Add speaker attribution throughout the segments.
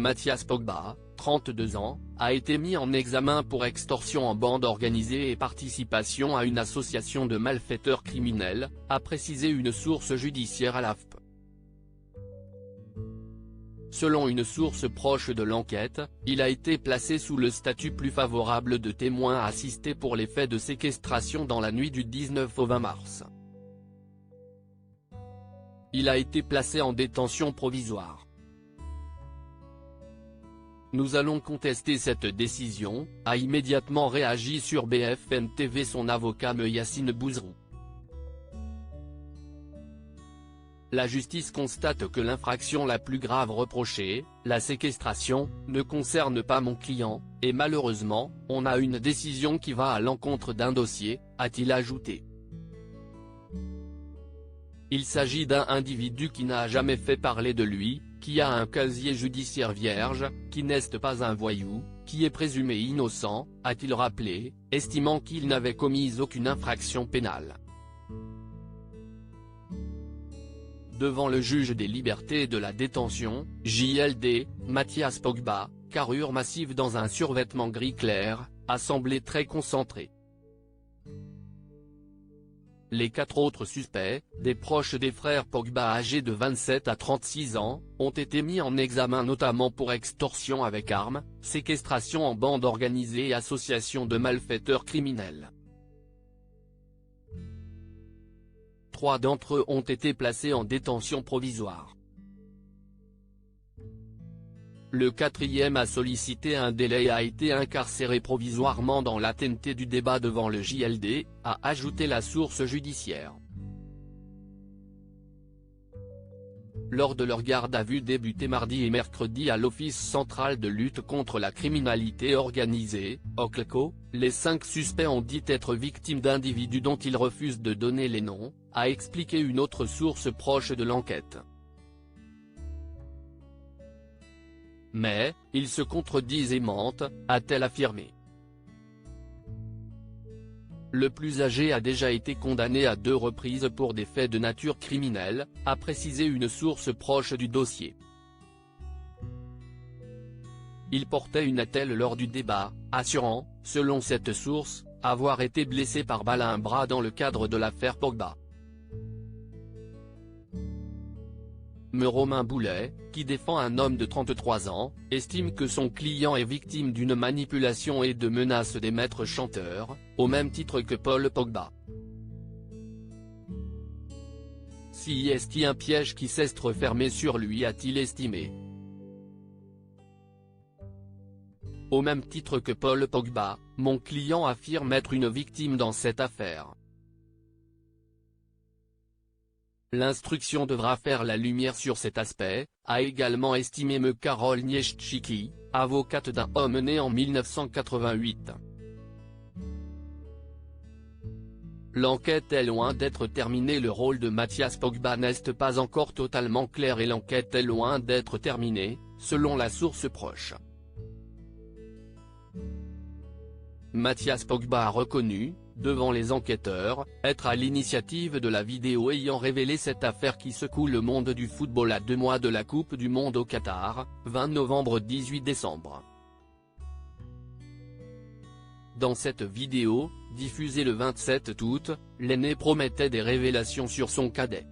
Speaker 1: Mathias Pogba, 32 ans, a été mis en examen pour extorsion en bande organisée et participation à une association de malfaiteurs criminels, a précisé une source judiciaire à l'AFP. Selon une source proche de l'enquête, il a été placé sous le statut plus favorable de témoin assisté pour les faits de séquestration dans la nuit du 19 au 20 mars. Il a été placé en détention provisoire. Nous allons contester cette décision, a immédiatement réagi sur BFM TV son avocat Yassine Bouzrou. La justice constate que l'infraction la plus grave reprochée, la séquestration, ne concerne pas mon client, et malheureusement, on a une décision qui va à l'encontre d'un dossier, a-t-il ajouté. Il s'agit d'un individu qui n'a jamais fait parler de lui, qui a un casier judiciaire vierge, qui n'est pas un voyou, qui est présumé innocent, a-t-il rappelé, estimant qu'il n'avait commis aucune infraction pénale. Devant le juge des libertés et de la détention, JLD, Mathias Pogba, carrure massive dans un survêtement gris clair, a semblé très concentré. Les 4 autres suspects, des proches des frères Pogba âgés de 27 à 36 ans, ont été mis en examen notamment pour extorsion avec arme, séquestration en bande organisée et association de malfaiteurs criminels. 3 d'entre eux ont été placés en détention provisoire. Le 4e a sollicité un délai et a été incarcéré provisoirement dans l'attente du débat devant le JLD, a ajouté la source judiciaire. Lors de leur garde à vue débutée mardi et mercredi à l'Office central de lutte contre la criminalité organisée, OCLCO, les 5 suspects ont dit être victimes d'individus dont ils refusent de donner les noms, a expliqué une autre source proche de l'enquête. Mais, ils se contredisent et mentent, a-t-elle affirmé. Le plus âgé a déjà été condamné à 2 reprises pour des faits de nature criminelle, a précisé une source proche du dossier. Il portait une attelle lors du débat, assurant, selon cette source, avoir été blessé par balle à un bras dans le cadre de l'affaire Pogba. Romain Boulet, qui défend un homme de 33 ans, estime que son client est victime d'une manipulation et de menaces des maîtres chanteurs, au même titre que Paul Pogba. Si est-il un piège qui s'est refermé sur lui, a-t-il estimé. Au même titre que Paul Pogba, mon client affirme être une victime dans cette affaire. L'instruction devra faire la lumière sur cet aspect, a également estimé Carole Nieszczycki, avocate d'un homme né en 1988. L'enquête est loin d'être terminée. Le rôle de Mathias Pogba n'est pas encore totalement clair et l'enquête est loin d'être terminée, selon la source proche. Mathias Pogba a reconnu, devant les enquêteurs, être à l'initiative de la vidéo ayant révélé cette affaire qui secoue le monde du football à 2 mois de la Coupe du Monde au Qatar, 20 novembre-18 décembre. Dans cette vidéo, diffusée le 27 août, l'aîné promettait des révélations sur son cadet.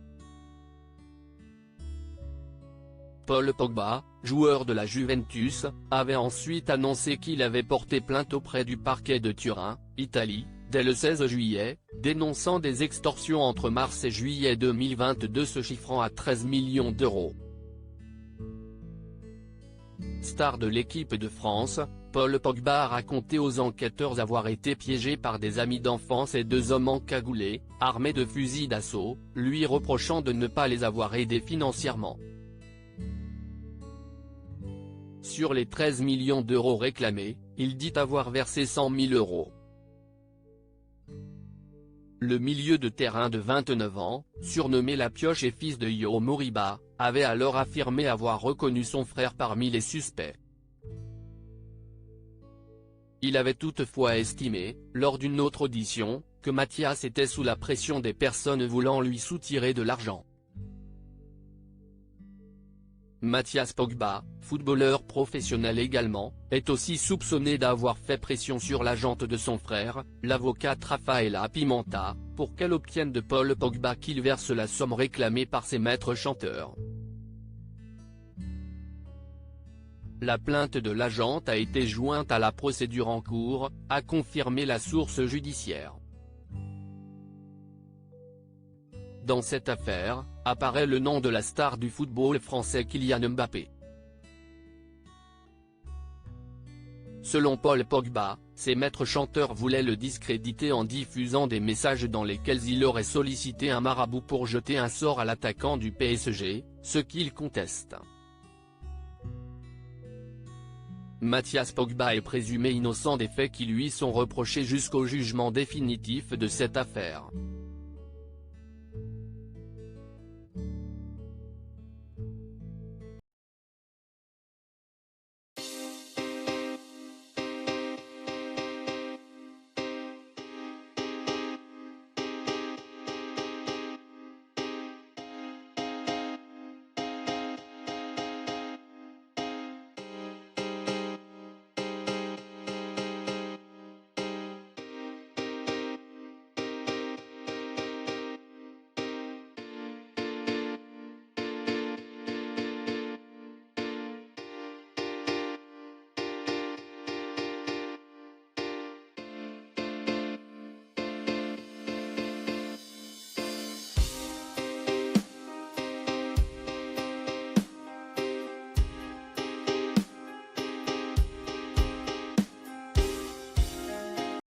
Speaker 1: Paul Pogba, joueur de la Juventus, avait ensuite annoncé qu'il avait porté plainte auprès du parquet de Turin, Italie, dès le 16 juillet, dénonçant des extorsions entre mars et juillet 2022 se chiffrant à 13 millions d'euros. Star de l'équipe de France, Paul Pogba a raconté aux enquêteurs avoir été piégé par des amis d'enfance et 2 hommes encagoulés, armés de fusils d'assaut, lui reprochant de ne pas les avoir aidés financièrement. Sur les 13 millions d'euros réclamés, il dit avoir versé 100 000 euros. Le milieu de terrain de 29 ans, surnommé La Pioche et fils de Yo Moriba, avait alors affirmé avoir reconnu son frère parmi les suspects. Il avait toutefois estimé, lors d'une autre audition, que Mathias était sous la pression des personnes voulant lui soutirer de l'argent. Mathias Pogba, footballeur professionnel également, est aussi soupçonné d'avoir fait pression sur l'agente de son frère, l'avocate Rafaela Pimenta, pour qu'elle obtienne de Paul Pogba qu'il verse la somme réclamée par ses maîtres chanteurs. La plainte de l'agente a été jointe à la procédure en cours, a confirmé la source judiciaire. Dans cette affaire, apparaît le nom de la star du football français Kylian Mbappé. Selon Paul Pogba, ses maîtres chanteurs voulaient le discréditer en diffusant des messages dans lesquels il aurait sollicité un marabout pour jeter un sort à l'attaquant du PSG, ce qu'il conteste. Mathias Pogba est présumé innocent des faits qui lui sont reprochés jusqu'au jugement définitif de cette affaire.